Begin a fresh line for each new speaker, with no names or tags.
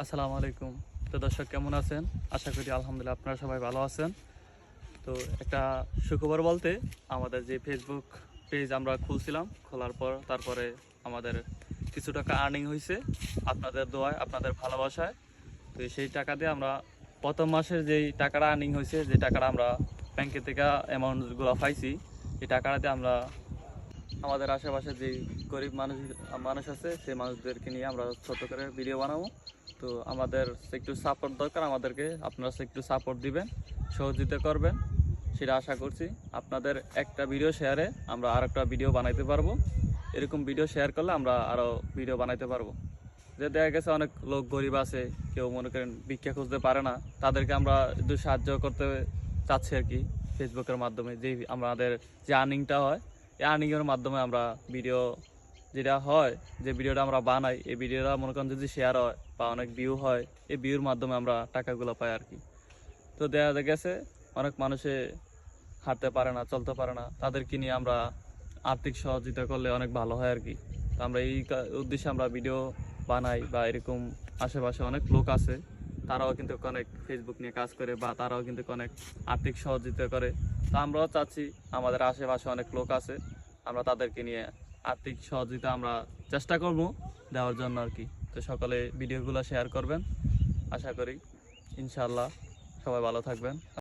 আসসালামু আলাইকুম। তো দর্শক কেমন আছেন? আশা করি আলহামদুলিল্লাহ আপনারা সবাই ভালো আছেন। তো একটা সুখবর বলতে আমাদের যে ফেসবুক পেজ আমরা খুলছিলাম, খোলার পর তারপরে আমাদের কিছু টাকা আর্নিং হইছে আপনাদের দোয়ায়, আপনাদের ভালোবাসায়। তো সেই টাকা দিয়ে আমরা প্রথম মাসের যেই টাকাটা আর্নিং হয়েছে, যে টাকাটা আমরা ব্যাংকে থেকে অ্যামাউন্টগুলো পাইছি, এই টাকাটা দিয়ে আমরা আমাদের আশেপাশে যে গরিব মানুষ আছে সেই মানুষদেরকে নিয়ে আমরা ছোট করে ভিডিও বানাবো। তো আমাদের একটু সাপোর্ট দরকার, আমাদেরকে আপনারা একটু সাপোর্ট দিবেন, সহযোগিতা করবেন, সেটা আশা করছি। আপনাদের একটা ভিডিও শেয়ারে আমরা আর একটা ভিডিও বানাইতে পারবো। এরকম ভিডিও শেয়ার করলে আমরা আরও ভিডিও বানাইতে পারবো। যে দেখা গেছে অনেক লোক গরিব আছে, কেউ মনে করেন ভিক্ষা খুঁজতে পারে না, তাদেরকে আমরা একটু সাহায্য করতে চাচ্ছি আর কি। ফেসবুকের মাধ্যমে যে আমাদের যে আর্নিংটা হয়, এই আর্নিংয়ের মাধ্যমে আমরা ভিডিও যেটা হয়, যে ভিডিওটা আমরা বানাই, এই ভিডিওটা মনে করেন যদি শেয়ার হয় বা অনেক ভিউ হয়, এই ভিউর মাধ্যমে আমরা টাকাগুলো পাই আর কি। তো দেখা গেছে অনেক মানুষে হাঁটতে পারে না, চলতে পারে না, তাদেরকে নিয়ে আমরা আর্থিক সহযোগিতা করলে অনেক ভালো হয় আর কি। তো আমরা এই উদ্দেশ্যে আমরা ভিডিও বানাই, বা এরকম আশেপাশে অনেক লোক আছে, তারাও কিন্তু অনেক ফেসবুক নিয়ে কাজ করে, বা তারাও কিন্তু অনেক আর্থিক সহযোগিতা করে। তো আমরাও চাচ্ছি, আমাদের আশেপাশে অনেক লোক আছে, আমরা তাদেরকে নিয়ে আর্থিক সহযোগিতা আমরা চেষ্টা করব দেওয়ার জন্য আর কি। তো সকলে ভিডিওগুলো শেয়ার করবেন, আশা করি ইনশাআল্লাহ সবাই ভালো থাকবেন।